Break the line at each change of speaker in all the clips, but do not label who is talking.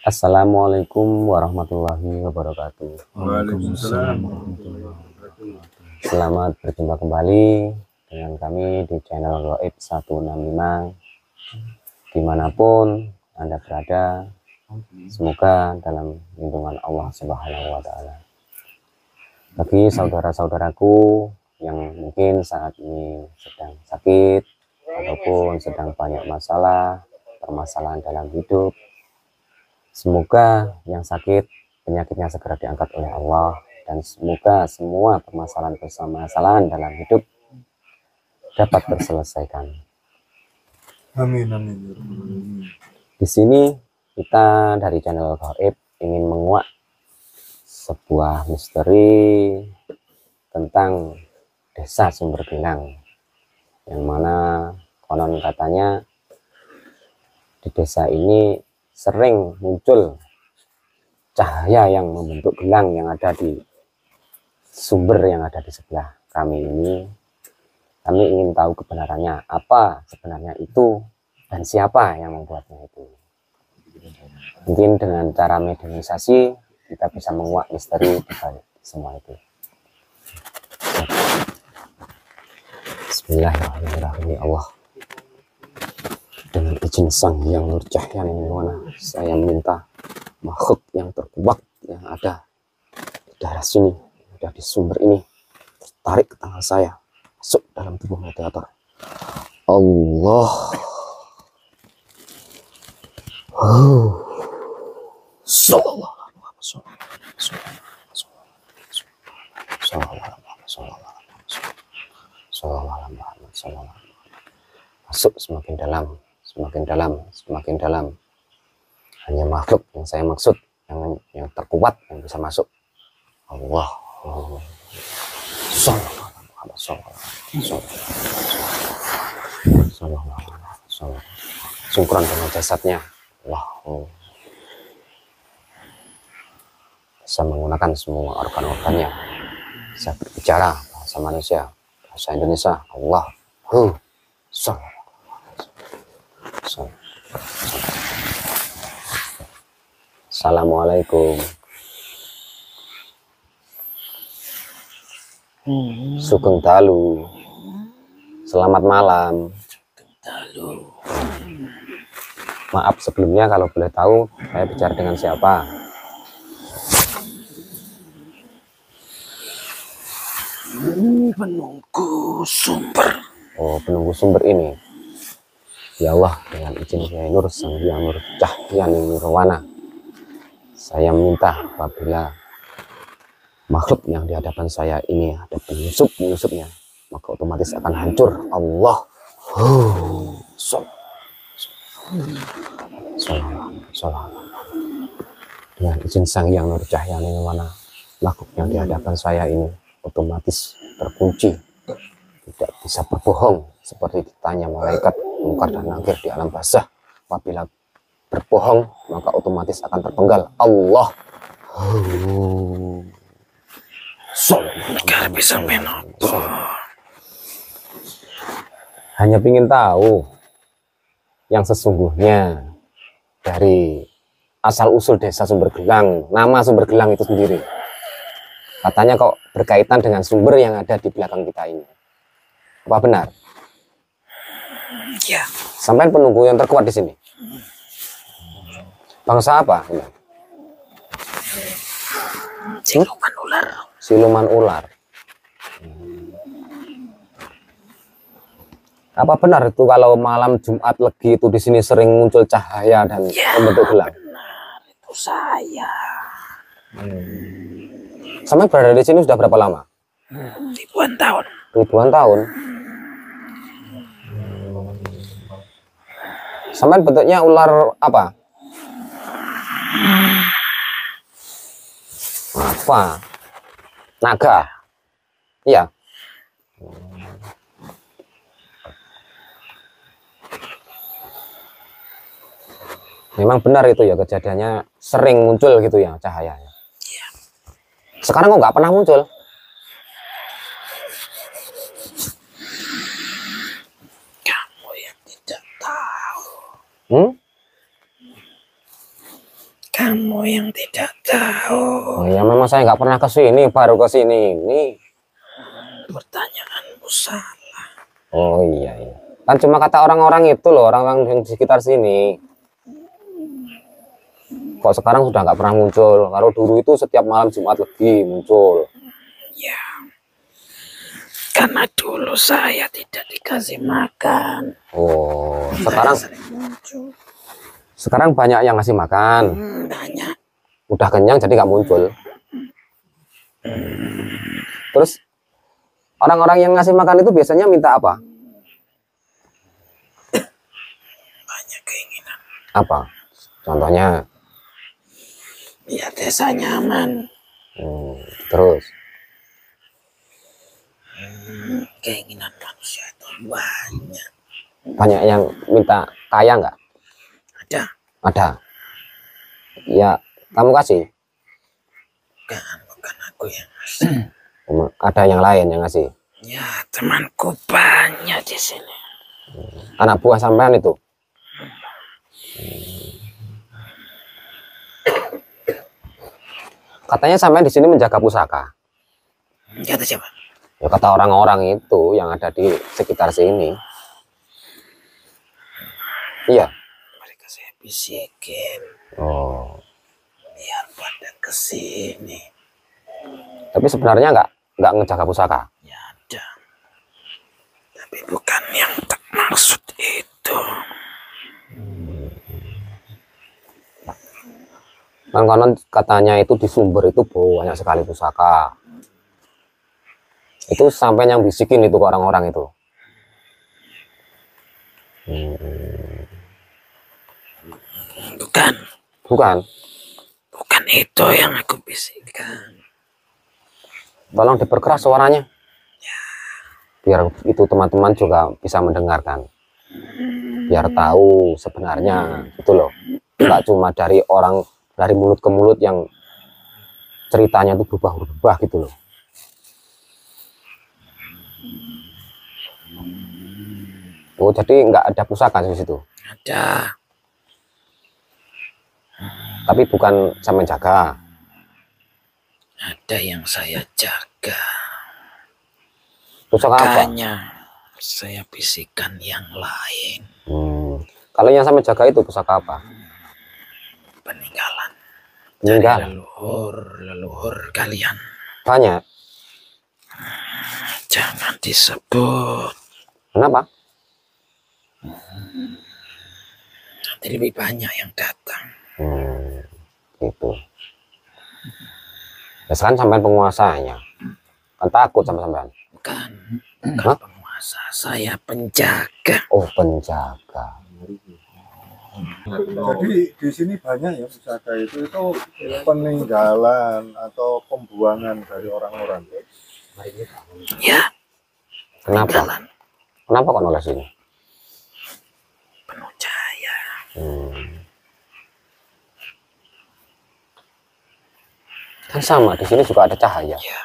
Assalamualaikum warahmatullahi wabarakatuh.
Waalaikumsalam warahmatullahi wabarakatuh.
Selamat berjumpa kembali dengan kami di channel Gaib 165. Dimanapun Anda berada, semoga dalam lindungan Allah Subhanahu wa Ta'ala. Bagi saudara-saudaraku yang mungkin saat ini sedang sakit ataupun sedang banyak permasalahan dalam hidup, semoga yang sakit penyakitnya segera diangkat oleh Allah, dan semoga semua permasalahan dalam hidup dapat terselesaikan.
Amin, amin.
Di sini kita dari channel Gaib ingin menguak sebuah misteri tentang desa Sumbergelang, yang mana konon katanya di desa ini sering muncul cahaya yang membentuk gelang yang ada di sumber yang ada di sebelah kami ini. Kami ingin tahu kebenarannya, apa sebenarnya itu dan siapa yang membuatnya itu. Mungkin dengan cara mediumisasi kita bisa menguak misteri di balik semua itu. Bismillahirrahmanirrahim. Allah, dengan izin Sang Yang Nur Cahya Nirwana, saya minta makhluk yang terkuat yang ada di daerah sini, yang ada di sumber ini, tertarik ke tangan saya, masuk dalam tubuh mediator. Allah. Masuk semakin dalam, semakin dalam, semakin dalam. Hanya makhluk yang saya maksud, yang terkuat yang bisa masuk. Allah. Sinkron dengan jasadnya. Allah. Bisa menggunakan semua organ-organnya, bisa berbicara bahasa manusia, bahasa Indonesia. Allah. Assalamualaikum. Sugeng dalu. Selamat malam. Maaf sebelumnya kalau boleh tahu saya bicara dengan siapa?
Penunggu sumber.
Oh, penunggu sumber ini. Ya Allah, dengan izin Kiai Nur Sang Yang Nur Cahya Nirwana, saya minta apabila makhluk yang di hadapan saya ini ada penyusup-penyusupnya, maka otomatis akan hancur. Allah. Dengan izin Sang Yang Nur Cahya Nirwana, makhluk yang di hadapan saya ini otomatis terkunci, tidak bisa berbohong seperti ditanya malaikat Munkar dan Nakir di alam barzah. Apabila berbohong maka otomatis akan terpenggal. Allah.
Gak bisa menopo.
Hanya ingin tahu yang sesungguhnya dari asal usul desa Sumbergelang, nama Sumbergelang itu sendiri. Katanya kok berkaitan dengan sumber yang ada di belakang kita ini. Apa benar?
Ya.
Sampai penunggu yang terkuat di sini. Bangsa apa?
Siluman ular.
Siluman ular. Apa benar itu kalau malam Jumat Legi itu di sini sering muncul cahaya dan membentuk gelang?
Benar, itu saya.
Sampai berada di sini sudah berapa lama?
Ribuan tahun.
Ribuan tahun. Sampai bentuknya ular apa? Apa? Naga. Iya. Memang benar itu ya, kejadiannya sering muncul gitu ya cahayanya.
Iya.
Sekarang kok nggak pernah muncul?
Kamu yang tidak tahu. Kamu yang tidak tahu.
Oh ya, memang saya nggak pernah ke sini, baru ke sini ini.
Pertanyaanmu salah.
Oh iya, iya. Kan cuma kata orang-orang itu loh, orang-orang yang di sekitar sini. Kok sekarang sudah nggak pernah muncul? Kalau dulu itu setiap malam Jumat Legi muncul.
Ya, karena dulu saya tidak dikasih makan.
Oh,
Makanya sering muncul.
sekarang banyak yang ngasih makan.
Banyak.
Udah kenyang jadi nggak muncul. Terus orang-orang yang ngasih makan itu biasanya minta apa?
Banyak keinginan.
Apa? Contohnya?
Ya, desa nyaman.
Terus?
Keinginan manusia itu banyak.
Banyak yang minta kaya nggak?
Ada.
Ada. Ya, kamu kasih?
Bukan aku yang ngasih.
Ada yang lain yang ngasih?
Ya, temanku banyak di sini.
Anak buah sampean itu? Katanya sampean di sini menjaga pusaka.
Kata siapa?
Ya kata orang-orang itu yang ada di sekitar sini. Iya.
Mereka saya bisikin.
Oh.
Biar pada kesini.
Tapi sebenarnya nggak ngejaga pusaka.
Ya ada. Tapi bukan yang tak maksud itu.
Kan konon katanya itu di sumber itu banyak sekali pusaka. Itu sampai yang bisikin itu ke orang-orang itu.
Bukan.
Bukan.
Bukan itu yang aku bisikan.
Tolong diperkeras suaranya. Biar itu teman-teman juga bisa mendengarkan. Biar tahu sebenarnya itu loh. Nggak cuma dari mulut ke mulut yang ceritanya itu berubah-ubah gitu loh. Oh, jadi nggak ada pusaka di situ?
Ada.
Tapi bukan sama jaga.
Ada yang saya jaga.
Pusaka apa?
Makanya saya bisikan yang lain.
Kalau yang sama jaga itu pusaka apa?
Peninggalan.
Peninggalan.
Leluhur kalian.
Banyak.
Jangan disebut.
Kenapa?
Nanti lebih banyak yang datang.
Gitu. Ya sekarang sampean penguasanya. Kan takut sama sampean.
Bukan penguasa, saya penjaga.
Oh, penjaga.
Jadi di sini banyak ya pusaka itu peninggalan atau pembuangan dari orang-orang.
Ya.
Kenapa?
Peninggalan.
Kenapa kok nolak sini?
Penuh cahaya.
Kan sama di sini juga ada cahaya.
Ya.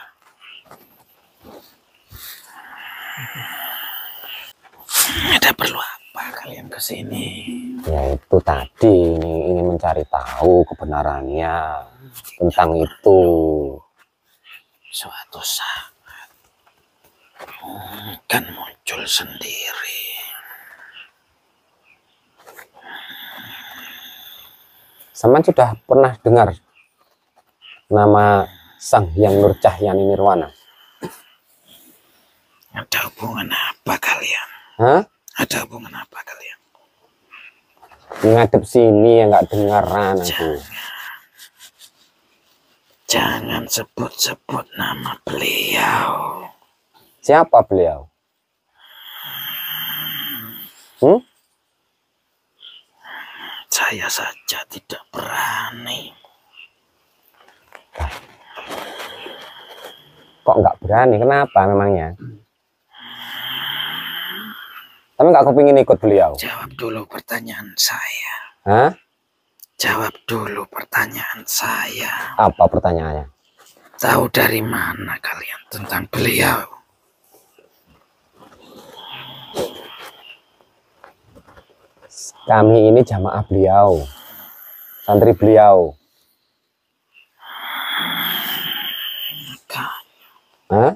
Ada perlu apa kalian ke sini?
Ya itu tadi ingin mencari tahu kebenarannya tentang itu.
Suatu saat akan muncul sendiri.
Sampean sudah pernah dengar nama Sang Hyang Nur Cahyani Nirwana?
Ada hubungan apa kalian?
Hah?
Ada hubungan apa kalian?
Ngadep sini ya nggak dengaran aku.
Jangan sebut-sebut nama beliau.
Siapa beliau?
Saya saja tidak berani.
Kok nggak berani? Kenapa memangnya? Tapi nggak kepingin ikut beliau.
Jawab dulu pertanyaan saya.
Hah?
Jawab dulu pertanyaan saya.
Apa pertanyaannya?
Tahu dari mana kalian tentang beliau?
Kami ini jamaah beliau, santri beliau. Hah?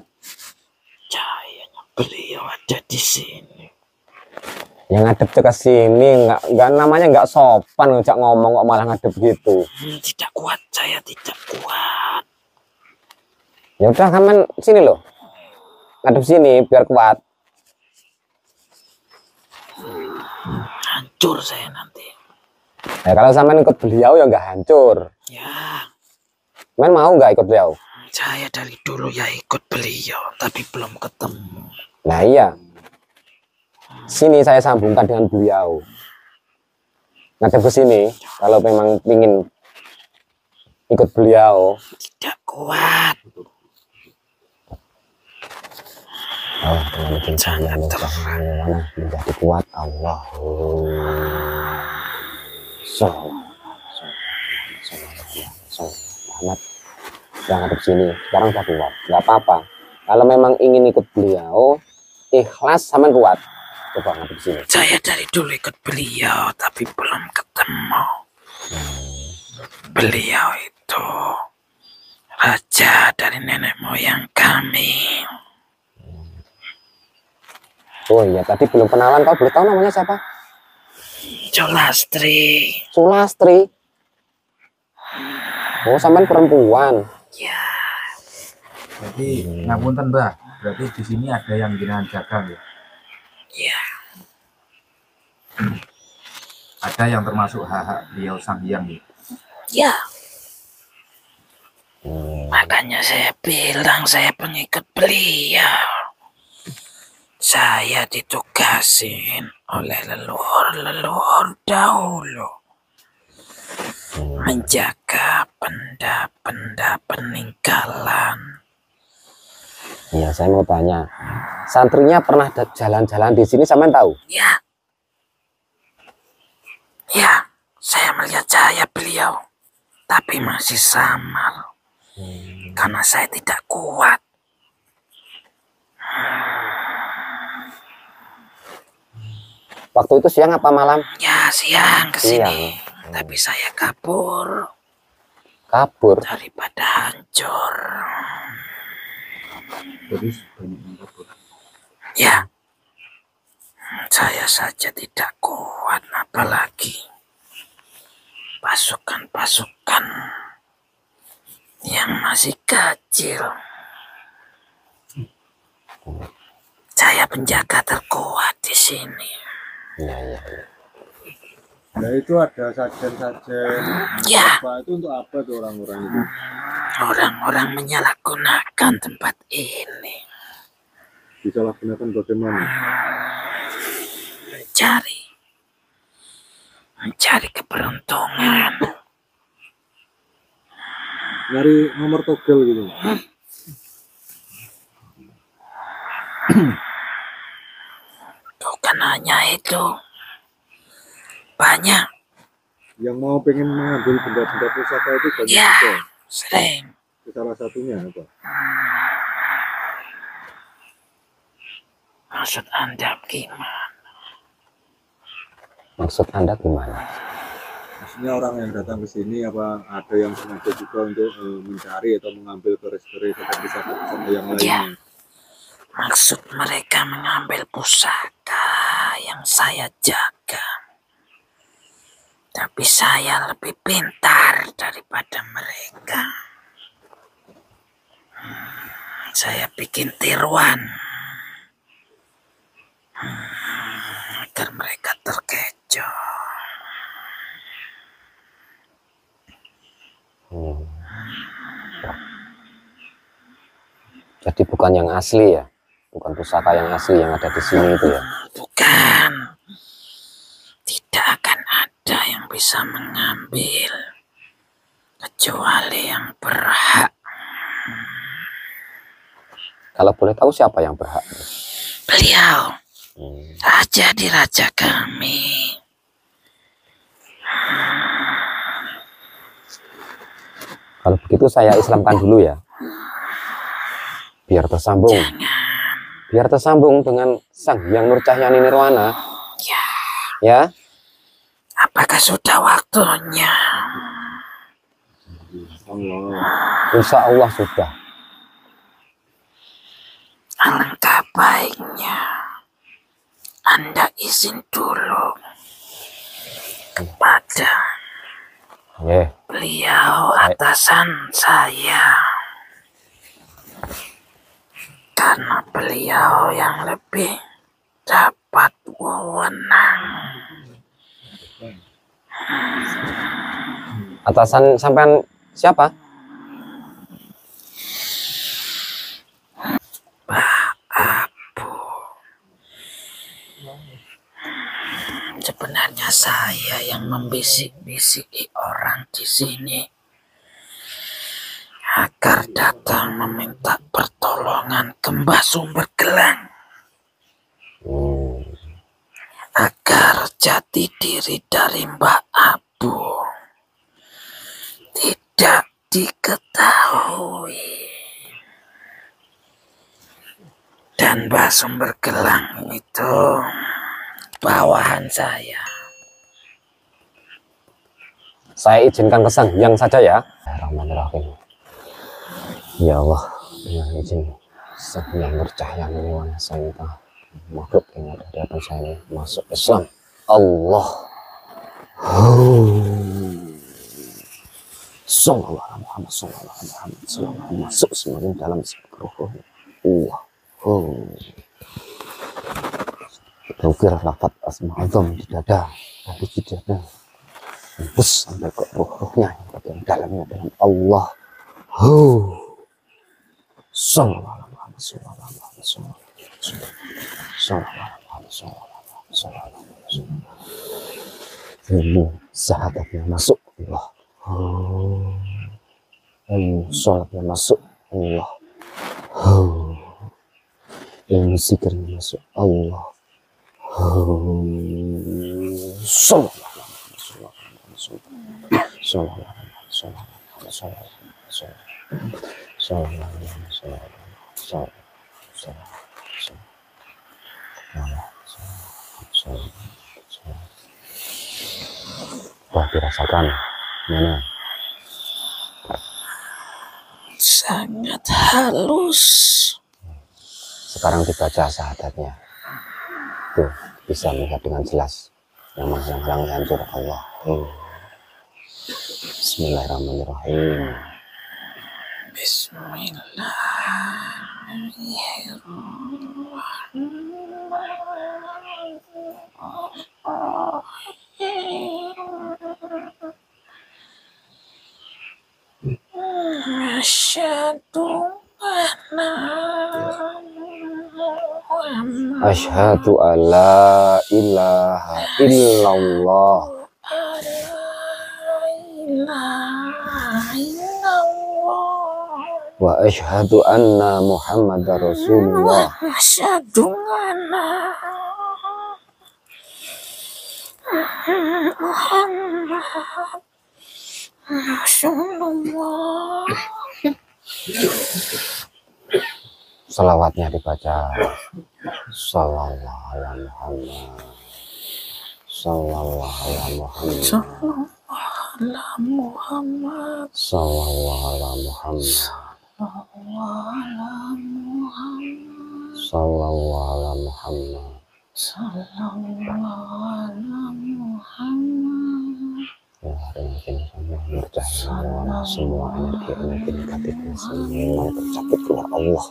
Cahayanya beliau ada di sini.
Yang ngadep ke sini nggak namanya nggak sopan ngajak ngomong kok malah ngadep gitu.
Tidak kuat, saya tidak kuat.
Ya udah kaman sini loh. Ngadep sini biar kuat.
Hancur saya nanti.
Ya kalau sampean ikut beliau ya nggak hancur.
Ya,
Men mau nggak ikut beliau?
saya dari dulu ya ikut beliau, tapi belum ketemu.
Nah iya. Sini saya sambungkan dengan beliau. Ngadep ke sini kalau memang ingin ikut beliau.
Tidak kuat.
Oh, dengan pencahayaan mana menjadi kuat Allah. Muhammad yang ngadep sini sekarang udah kuat. Nggak apa-apa. Kalau memang ingin ikut beliau, ikhlas sama kuat. Coba ngadep sini.
Saya dari dulu ikut beliau, tapi belum ketemu. Beliau itu raja dari nenek moyang kami.
Oh iya, tadi belum kenalan. Kau boleh tahu namanya siapa?
Jolastri.
Sulastri. Oh, sampean perempuan.
Ya,
Jadi ngapunten Mbah, berarti di sini ada yang jenengan jaga ya?
ya.
Ada yang termasuk hak-hak beliau sang hyang ya?
Ya. Makanya saya bilang saya pengikut beliau. Saya ditugasin oleh leluhur-leluhur dahulu menjaga benda-benda peninggalan.
Iya, saya mau tanya. Santrinya pernah jalan-jalan di sini sampean tahu?
Ya. Ya, saya melihat cahaya beliau, tapi masih samar. Karena saya tidak kuat.
Waktu itu siang apa malam?
Ya, siang ke
Siang.
sini. Tapi saya kabur
Kabur.
daripada hancur.
Terus banyak yang kabur.
Ya. Saya saja tidak kuat, apalagi pasukan-pasukan yang masih kecil. Saya penjaga terkuat di sini.
Iya, iya, iya.
Nah itu ada sajen-sajen.
Ya,
Apa itu untuk apa tuh orang-orang itu?
orang-orang menyalahgunakan tempat ini.
Disalahgunakan bagaimana?
Mencari keberuntungan.
Nyari nomor togel gitu.
Bukan hanya itu. Banyak.
Yang mau pengen mengambil benda-benda pusaka itu banyak
Ya,
juga.
sering.
Salah satunya apa?
Maksud Anda gimana?
Maksud Anda gimana?
Maksudnya orang yang datang ke sini apa ada yang sengaja juga untuk mencari atau mengambil keris-keris atau pusaka-pusaka yang lainnya?
Maksud mereka mengambil pusaka yang saya jaga. Tapi saya lebih pintar daripada mereka. Saya bikin tiruan agar mereka terkecoh.
Jadi bukan yang asli ya? Bukan pusaka yang asli yang ada di sini itu ya?
Bukan. Tidak akan ada yang bisa mengambil kecuali yang berhak.
Kalau boleh tahu siapa yang berhak?
Beliau raja di raja kami.
Kalau begitu saya Islamkan dulu ya. Biar tersambung. Biar tersambung dengan Sang Hyang Nur Cahyani Nirwana.
Ya,
Ya.
apakah sudah waktunya?
Allah.
Insya Allah sudah.
alangkah baiknya Anda izin dulu kepada beliau atasan saya, karena beliau yang lebih dapat wewenang.
Atasan sampean siapa?
Sebenarnya saya yang membisik-bisiki orang di sini agar datang meminta pertolongan ke Mbah Sumbergelang, agar jati diri dari Mbah Abu tidak diketahui. Dan Mbah Sumbergelang itu bawahan saya.
Saya izinkan ke Sang Hyang saja ya. Bismillahirrahmanirrahim. Ya Allah, dengan izin Sang Hyang bercahaya menemukan saya makhluk yang ada di hadapan saya ini masuk Islam. Allah. Sallallahu alaihi Muhammad, sallallahu alaihi Muhammad, sallallahu alaihi masuk semakin dalam roh. Ukir lafaz asma azam di dada, tapi di dada tembus sampai ke rohnya yang bagian dalamnya dalam Allah. Sallallahu alaihi Muhammad, sallallahu alaihi Muhammad, sallallahu alaihi Muhammad. Ilmu sahabatnya masuk Allah. Ilmu sholatnya masuk Allah. Ilmu zikirnya masuk Allah. Wah, dirasakan mana?
Sangat halus.
Sekarang dibaca syahadatnya. Tuh, bisa melihat dengan jelas yang menghalang-halangi hancur Allah. Bismillahirrahmanirrahim. Asyhadu alla ilaha illallah wa asyhadu anna Muhammadar Rasulullah.
Asyhadu anna Muhammad Rasulullah.
Salawatnya dibaca. Sallallahu alaihi Muhammad. Sallallahu alaihi Muhammad. Sallallahu alaihi Muhammad. Sallallahu alaihi Muhammad. Ya, hari ini semua bercahaya, semua energi negatif semua tercabut keluar Allah.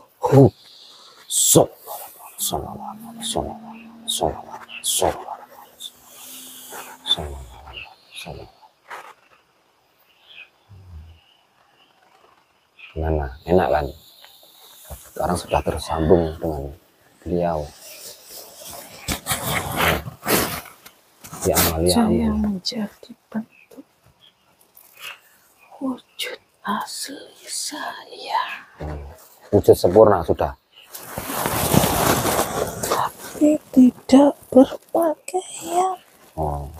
Gimana? Enak kan? Sekarang sudah tersambung dengan beliau. Ya amal, ya
Saya
amal.
menjadi bentuk wujud asli saya.
Wujud sempurna sudah.
Tapi tidak berpakaian.
Oh.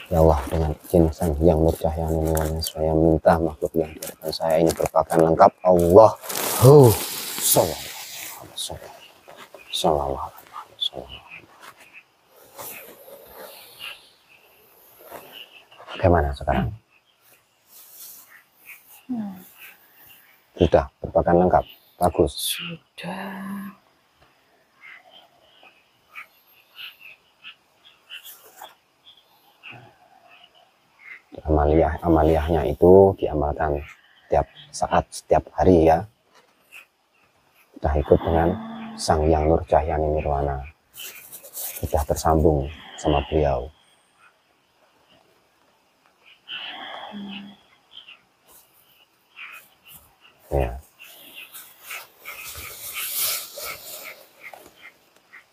Ya Allah, dengan izin Sang Hyang bercahaya menemukan saya minta makhluk yang di hadapan saya ini berpakaian lengkap Allah. Sallallahu. Bagaimana sekarang? Sudah berpakaian lengkap. Bagus.
Sudah.
Amaliyahnya itu diamalkan setiap saat, setiap hari ya. Sudah ikut dengan Sang Hyang Nur Cahyani Nirwana. Sudah tersambung sama beliau. Ya.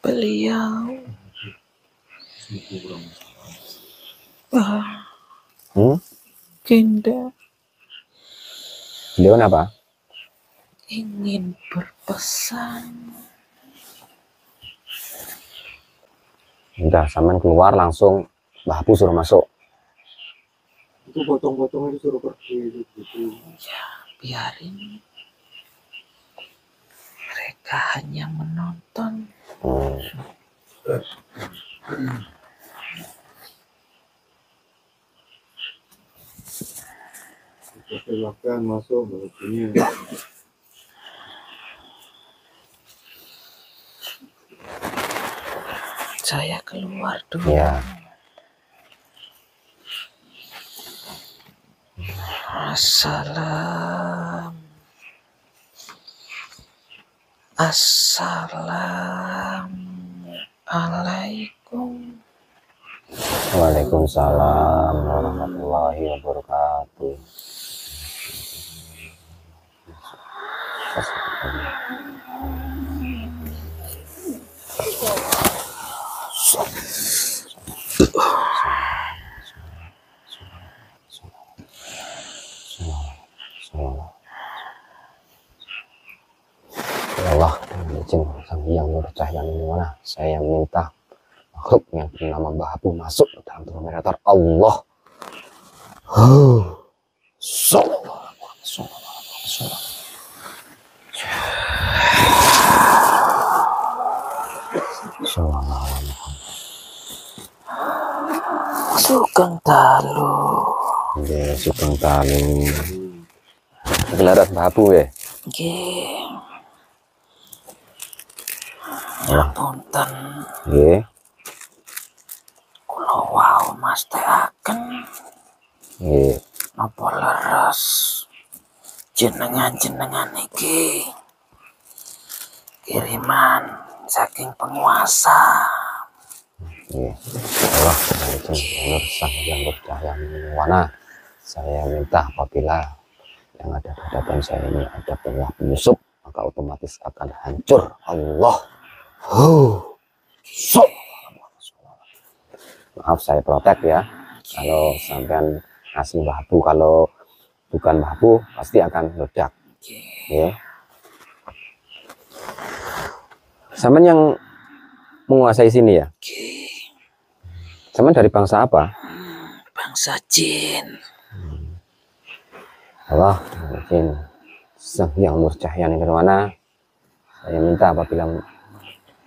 Beliau Kinda
Beliau apa?
ingin berpesan.
Udah, sampean keluar langsung Mbah Bu suruh masuk.
Itu potong-potong itu suruh pergi gitu.
Ya, biarin. Mereka hanya menonton.
Silakan masuk begini.
Saya keluar dulu.
Ya.
Assalamualaikum.
Waalaikumsalam warahmatullahi wabarakatuh. Ya Allah, dengan izin Sang Hyang Nur Cahyani Nirwana, saya minta makhluk yang bernama Mbah Bu masuk ke dalam termometer Allah.
Sugeng Dalu.
Nggih, Sugeng Dalu. Gelarat Mbah Bu ya.
Nggih.
Allah.
Punten
Nggih.
kula wau mestakaken
Nggih.
napa leres jenengan iki kiriman saking penguasa.
Nggih. Allah, dengan izin Nur Sang Hyang Nur Cahyani Nirwana, saya minta apabila yang ada di hadapan saya ini ada penyusup, maka otomatis akan hancur. Allah. Maaf saya protek ya. Kalau sampean asli Mbah Bu, kalau bukan Mbah Bu pasti akan meledak. Ya. Sampean yang menguasai sini ya? Sampean dari bangsa apa?
Bangsa jin.
Allah, mungkin Sang Hyang Nur Cahyani Nirwana, saya minta apabila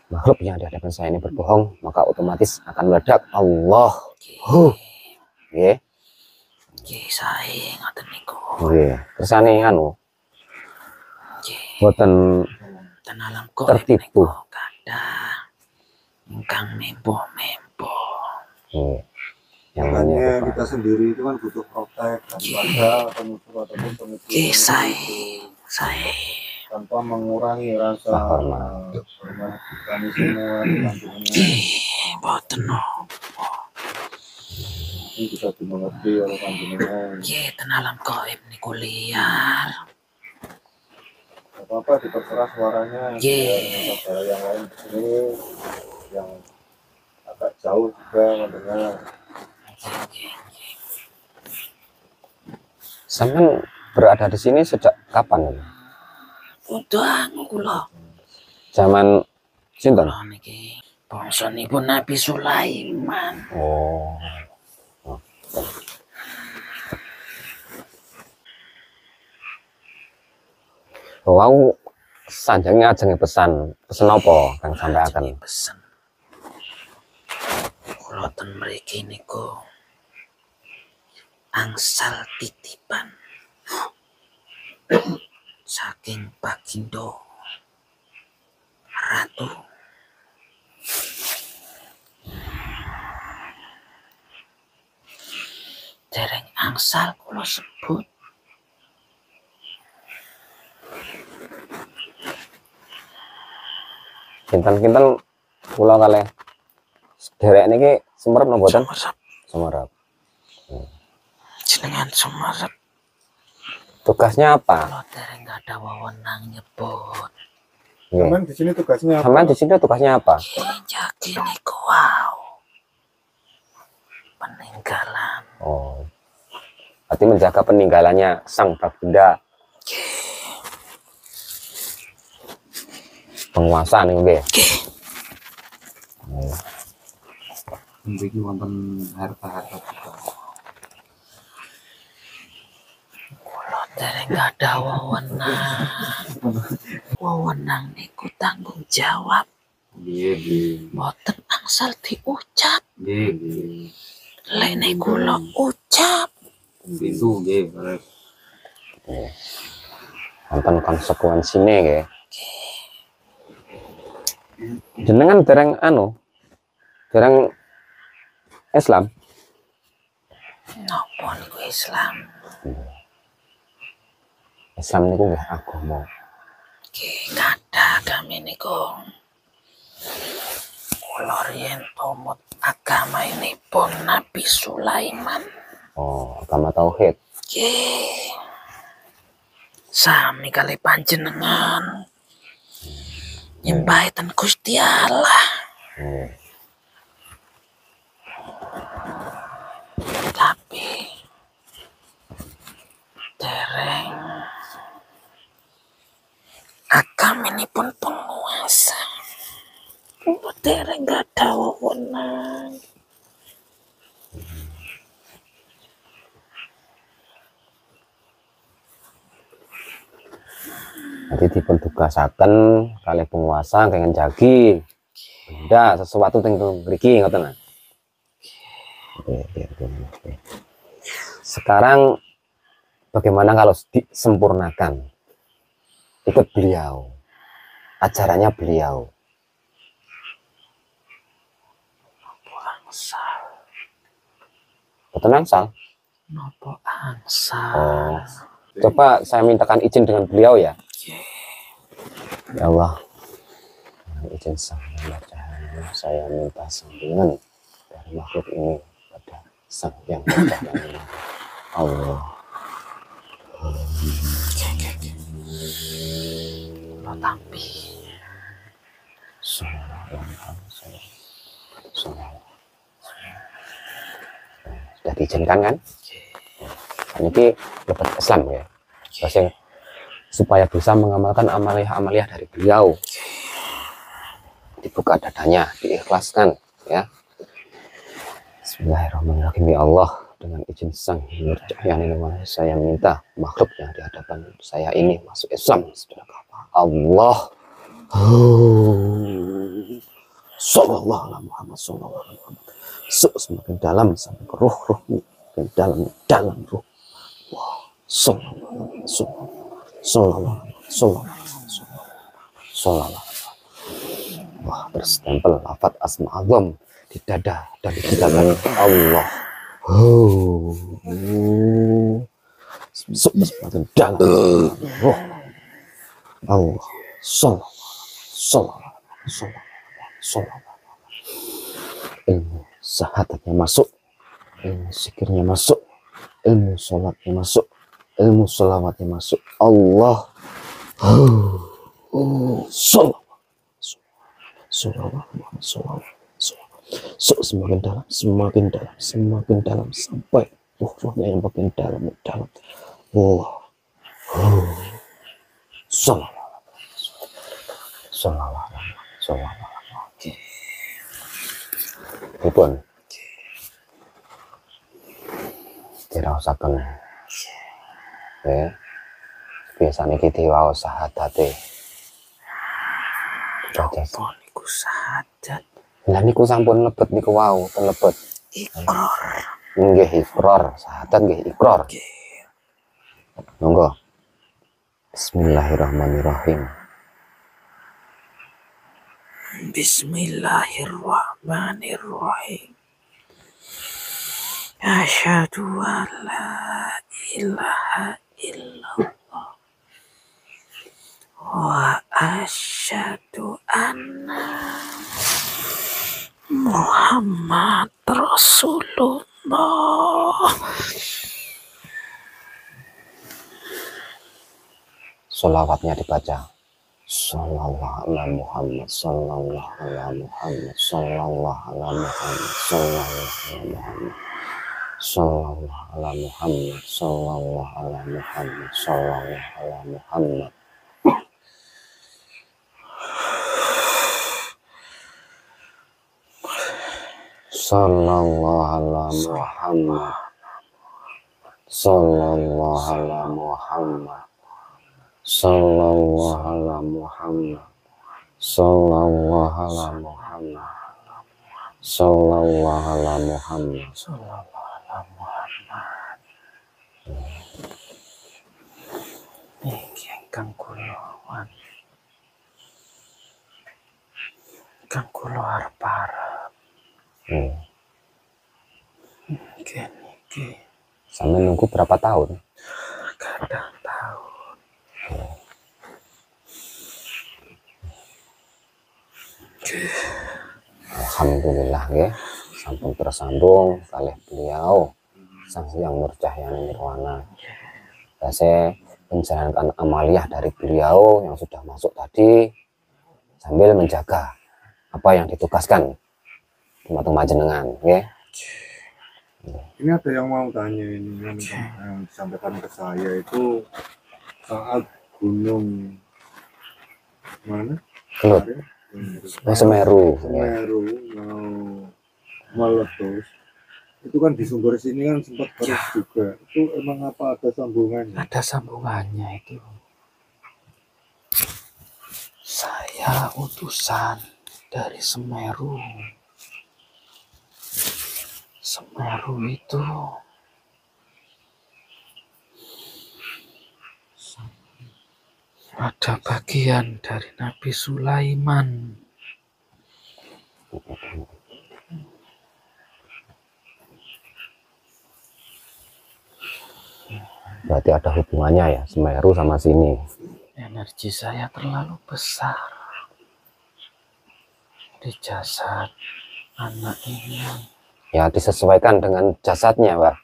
makhluk yang di hadapan saya ini berbohong, maka otomatis akan meledak. Allah. Nggih.
Nggih, sae ngoten niku.
Nggih. Kersane anu
Nggih,
boten
ten alam kok
tertipu.
kathah ingkang mempo-mempo.
Nggih. Yang
Makanya
namanya
kita sendiri itu kan butuh protek daripada penutup ataupun penutup
Nggih, sae.
tanpa mengurangi rasa
hormat
kami semua dengan
Nggih, boten napa.
ini bisa dimengerti oleh panjenengan.
Nggih, ten alam gaib niku liar.
Gak apa-apa diperkeras suaranya biar saudara yang lain di sini yang agak jauh juga mendengar.
Sampean berada di sini sejak kapan ini?
Udah kula.
Zaman sinten?
Kula niki bangsanipun Nabi Sulaiman.
Oh. Wow, sanjangnya ajeng pesan apa kang sampaiaken?
Pesen. Kula ten mriki niku angsal titipan saking Bagindo Ratu dereng angsal kula sebut.
Kinten-kinten kula kalih sederek niki sumerep napa mboten?
Sumerep.
Sumerep.
Jenengan sumerep.
Tugasnya apa?
Kula dereng ada wewenang nyebut.
Nggih.
Sampean di sini tugasnya apa?
Sampean di sini tugasnya apa?
Jagi niku wow. Peninggalan.
Oh. Berarti menjaga peninggalannya Sang Baginda. Penguasa nih nggih.
Mriki wonten harta-harta juga.
Kula dereng ada wewenang. Wewenang niku tanggung jawab.
Nggih.
Mboten angsal diucap.
Nggih.
Lek niku kula ucap.
Pintu nggih, bareng.
Wonten konsekuensine nggih. Jenengan dereng dereng Islam.
Napa niku Islam?
Islam niku nggih agama.
Nggih, kathah kami niku. Kula riyen tumut agama ini pun Nabi Sulaiman.
Oh, agama tauhid.
Nggih. Sami kali panjenengan. Nyembah ten Gusti Allah. Tapi dereng agama ini pun penguasa. Dereng gak ada wewenang.
Jadi dipun tugasaken kalih penguasa kenging jagi benda sesuatu teng mriki ngoten. Oke. Sekarang bagaimana kalau disempurnakan? Ikut beliau. Ajarannya beliau.
Angsal.
Betul angsal?
Nopo angsal.
Oh. Coba saya mintakan izin dengan beliau ya. Ya Allah. Izin saya minta sambungan dari makhluk ini pada Sang Yang Bercahaya. Allah.
Tapi
sudah diizinkan kan? Ini dapat Islam ya. Terus supaya bisa mengamalkan amaliah-amaliah dari beliau. Dibuka dadanya, diikhlaskan ya. Bismillahirrahmanirrahim. Ya Allah, dengan izin Sang Yang Bercahaya ini saya minta makhluk yang di hadapan saya ini masuk Islam. Allah. Sallallahu alaihi Muhammad sallallahu alaihi Muhammad. Semakin dalam sampai ke ruh-ruhmu, dalam ruh. Wah, sallallahu Wah, berstempel lafaz asma azam di dada dan di tangan Allah. Semakin dalam ruh. Allah. Sallallahu. Ilmu syahadatnya masuk, ilmu zikirnya masuk, ilmu sholatnya masuk, ilmu sholawatnya masuk. Allah. Semakin dalam sampai ruhnya yang makin dalam. Allah. Sallallahu. Pripun? Diraosaken. Biasane iki diwaos syahadate.
apa niku syahadat?
Lah niku sampun lebet niku wau, lebet.
Ikrar.
Nggih ikrar, syahadat nggih ikrar. Monggo. Bismillahirrahmanirrahim.
Bismillahirrahmanirrahim. Asyhadu an la ilaha illallah wa asyhadu anna Muhammad Rasulullah.
Sholawatnya dibaca. Sallallahu ala Muhammad, sallallahu ala Muhammad, sallallahu ala Muhammad, sallallahu ala Muhammad, sallallahu ala Muhammad, sallallahu ala Muhammad, sallallahu ala Muhammad, sallallahu ala Muhammad, sallallahu ala Muhammad, sallallahu ala Muhammad, sallallahu ala Muhammad, sallallahu ala Muhammad.
Niki ingkang kula arep-arep. Niki
Sampai nunggu berapa tahun?
kadang tahun.
Alhamdulillah ya, sampun tersambung kalih beliau Sang Hyang Nurcahyana Nirwana. Saya menjalankan amaliyah dari beliau yang sudah masuk tadi sambil menjaga apa yang ditugaskan teman-teman jenengan ya.
Ini ada yang mau tanya ini yang disampaikan ke saya itu saat gunung mana?
Kelut. Semeru.
Semeru mau meletus. Itu kan di sumber sini kan sempat keras juga. Itu emang apa ada sambungannya?
Ada sambungannya itu. Saya utusan dari Semeru. Semeru itu ada bagian dari Nabi Sulaiman.
Berarti ada hubungannya ya Semeru sama sini.
Energi saya terlalu besar di jasad anak ini.
Ya disesuaikan dengan jasadnya, Pak.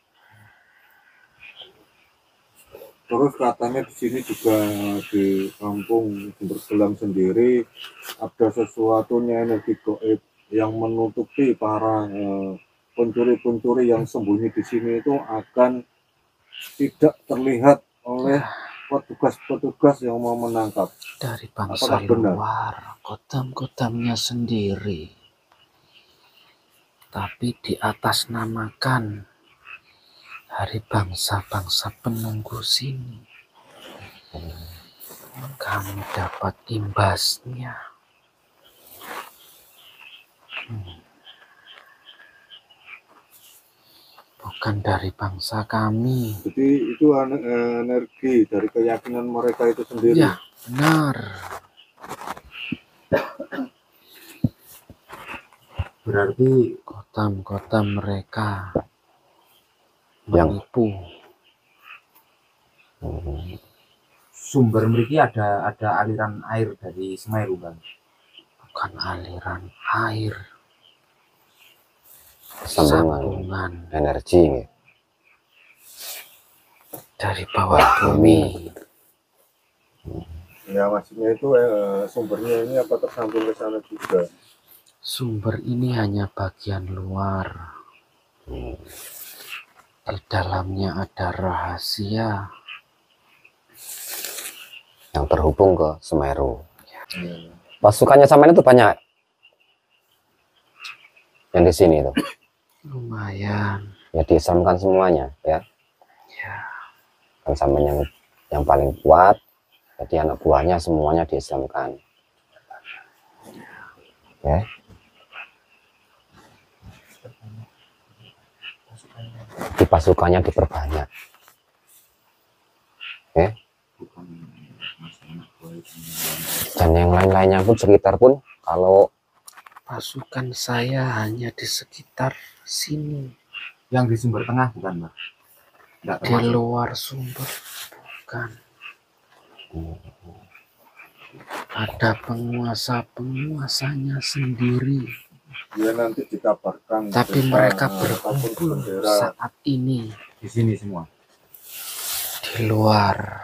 Terus katanya di sini juga di kampung Sumber Gelam sendiri ada sesuatunya energi goib yang menutupi para pencuri-pencuri yang sembunyi di sini itu akan tidak terlihat oleh petugas-petugas yang mau menangkap.
Dari bangsa luar, kodam-kodamnya sendiri. Tapi di atas namakan dari bangsa-bangsa penunggu sini. Kami dapat imbasnya. Bukan dari bangsa kami.
Jadi itu energi dari keyakinan mereka itu sendiri.
Ya, benar.
Berarti
Kodam-kodam mereka
Yang-
menipu.
sumber mereka ada aliran air dari Semeru, Bang.
Bukan aliran air,
Sambungan energi ya.
dari bawah bumi.
Ya maksudnya itu sumbernya ini apa tersambung ke sana juga.
Sumber ini hanya bagian luar. Di dalamnya ada rahasia.
Yang terhubung ke Semeru. Pasukannya sama itu banyak. Yang di sini itu.
Lumayan.
Ya diislamkan semuanya ya.
Ya,
Kan sama yang paling kuat. Jadi anak buahnya semuanya diislamkan. Ya. Di pasukannya diperbanyak. Dan yang lain-lainnya pun sekitar pun, kalau
Pasukan saya hanya di sekitar sini.
Yang di Sumber Tengah bukan, Mbak? Enggak
Di
termasuk.
luar Sumber bukan. Ada penguasa-penguasanya sendiri.
Ya nanti dikabarkan.
Tapi
desa,
mereka
ataupun
berkumpul
bendera.
saat ini
Di sini semua.
di luar.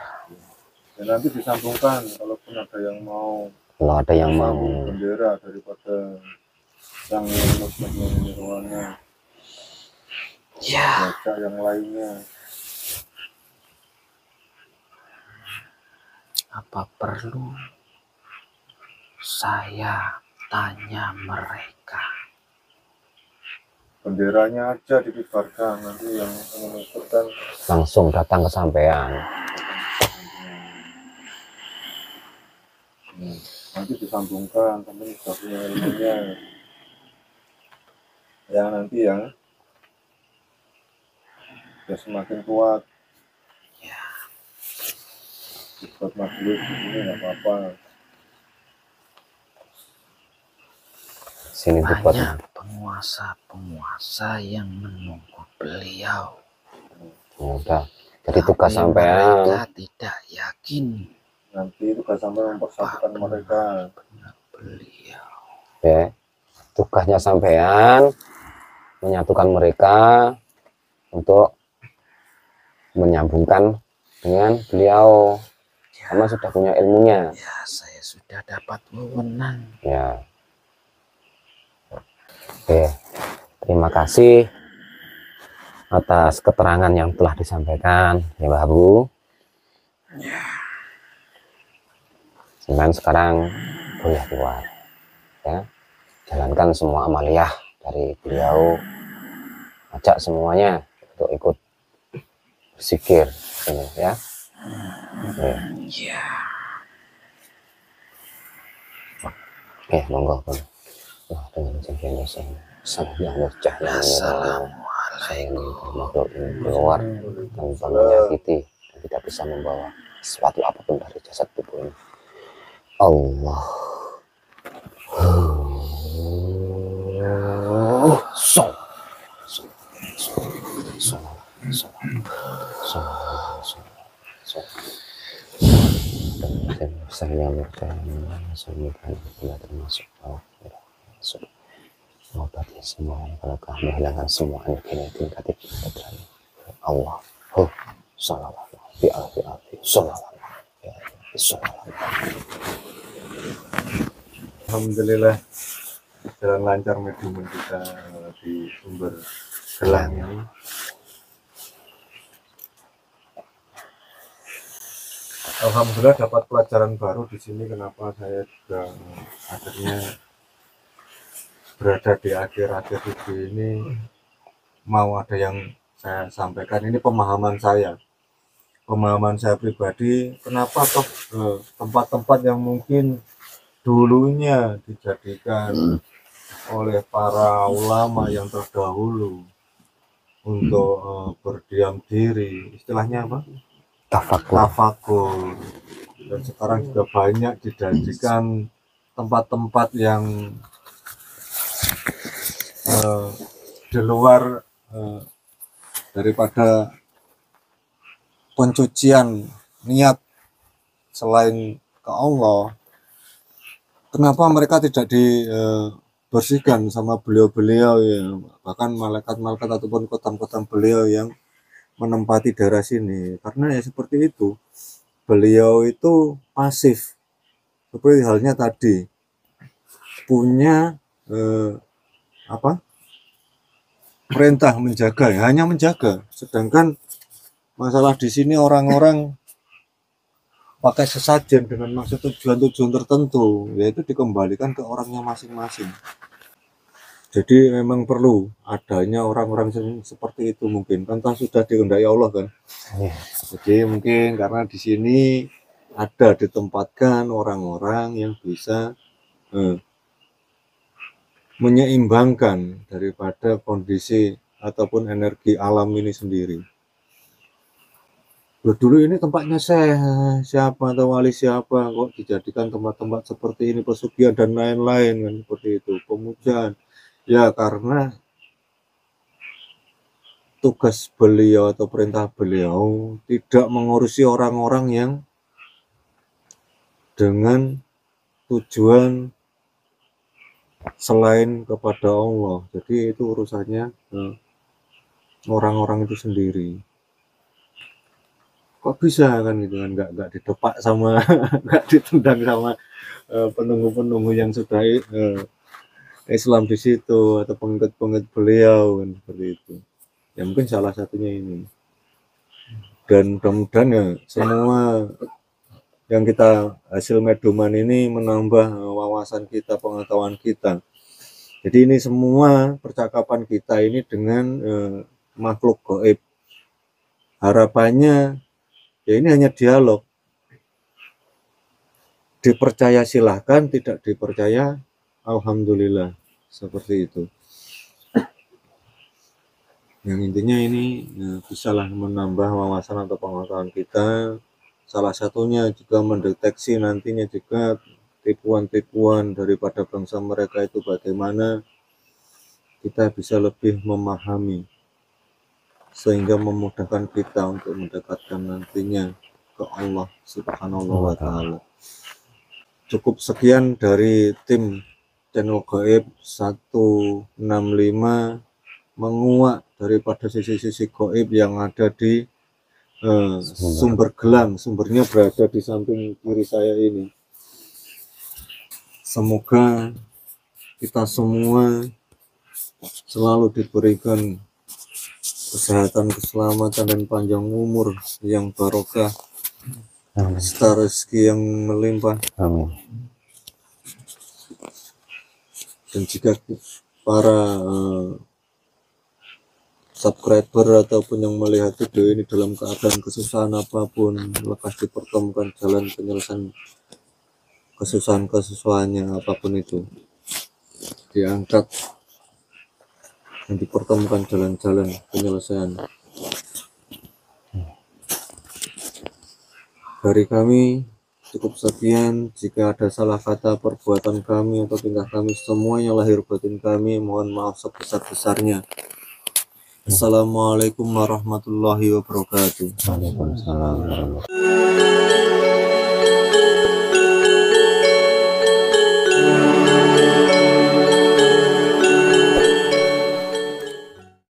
Ya nanti disambungkan kalaupun ada yang mau
kalau ada yang mau
sambung bendera daripada yang muslim nirwana,
Ya,
baca yang lainnya.
apa perlu saya tanya mereka?
Benderanya aja dikibarkan, nanti yang mengikutkan
langsung datang ke sampean.
nanti disambungkan, teman sudah punya ilmunya. Ya nanti ya semakin kuat.
Ya,
Buat majelis ini nggak apa-apa.
Sini dibuat.
banyak penguasa-penguasa yang menunggu beliau.
Ya udah, jadi tugas
Tapi
sampean
mereka tidak yakin
Nanti itu kan sampai mempersatukan mereka.
benar beliau.
ya. Tugasnya sampean menyatukan mereka untuk menyambungkan dengan beliau, karena sudah punya ilmunya.
Ya, saya sudah dapat wewenang.
Ya. Oke, terima kasih atas keterangan yang telah disampaikan ya Mbak Bu. Dan sekarang boleh keluar ya, jalankan semua amaliyah dari beliau, ajak semuanya untuk ikut berzikir ini ya. Oke.
Ya,
Oke, monggo Bun. Wah, dengan cahaya sang yang cahaya saya makhluk ini keluar tanpa menyakiti dan tidak bisa membawa sesuatu apapun dari jasad tubuh ini. Allah. Saya termasuk mengobati semua kalau menghilangkan semua energi negatif. Allah. Sallallahu alaihi wasallam.
Alhamdulillah jalan lancar medium kita di Sumber Gelang ini. Alhamdulillah dapat pelajaran baru di sini. Kenapa saya juga akhirnya berada di akhir-akhir video ini, mau ada yang saya sampaikan. Ini pemahaman saya pribadi. Kenapa toh tempat-tempat yang mungkin dulunya dijadikan oleh para ulama yang terdahulu untuk berdiam diri, istilahnya apa? Tafakur. Dan sekarang juga banyak dijadikan tempat-tempat yang di luar daripada pencucian niat selain ke Allah. Kenapa mereka tidak dibersihkan sama beliau-beliau ya, bahkan malaikat-malaikat ataupun kotam-kotam beliau yang menempati daerah sini? Karena ya seperti itu, beliau itu pasif, seperti halnya tadi punya perintah menjaga, ya, hanya menjaga. Sedangkan masalah di sini orang-orang pakai sesajen dengan maksud tujuan tertentu, yaitu dikembalikan ke orangnya masing-masing. Jadi memang perlu adanya orang-orang seperti itu, mungkin kan sudah dikehendaki Allah kan. Jadi mungkin karena di sini ada ditempatkan orang-orang yang bisa menyeimbangkan daripada kondisi ataupun energi alam ini sendiri. Loh, dulu ini tempatnya siapa atau wali siapa kok dijadikan tempat-tempat seperti ini, pesugihan dan lain-lain kan, seperti itu, pemujaan. Ya karena tugas beliau atau perintah beliau tidak mengurusi orang-orang yang dengan tujuan selain kepada Allah. Jadi itu urusannya orang-orang itu sendiri. Kok bisa kan gitu kan, nggak didepak sama nggak ditendang sama penunggu-penunggu yang sudah Islam di situ atau pengikut-pengikut beliau kan, seperti itu. Ya mungkin salah satunya ini. Dan mudah-mudahan ya semua yang kita hasil medoman ini menambah wawasan kita, pengetahuan kita. Jadi ini semua percakapan kita ini dengan makhluk gaib. Harapannya ya ini hanya dialog. Dipercaya silahkan, tidak dipercaya alhamdulillah, seperti itu. Yang intinya ini bisalah menambah wawasan atau pengetahuan kita. Salah satunya juga mendeteksi nantinya juga tipuan-tipuan daripada bangsa mereka itu bagaimana kita bisa lebih memahami, sehingga memudahkan kita untuk mendekatkan nantinya ke Allah Subhanahu wa Ta'ala. Cukup sekian dari tim channel gaib 165 menguak daripada sisi-sisi gaib yang ada di sumber gelang. Sumbernya berada di samping kiri saya ini. Semoga kita semua selalu diberikan kesehatan, keselamatan, dan panjang umur yang barokah, serta rezeki yang melimpah.
Amin.
Dan jika para subscriber ataupun yang melihat video ini dalam keadaan kesusahan apapun, lekas dipertemukan jalan penyelesaian kesusahannya apapun itu, diangkat dan dipertemukan jalan-jalan penyelesaian. Dari kami cukup sekian. Jika ada salah kata, perbuatan kami atau tingkah kami, semuanya lahir batin kami, mohon maaf sebesar-besarnya. Assalamualaikum warahmatullahi wabarakatuh.
Waalaikumsalam warahmatullahi wabarakatuh.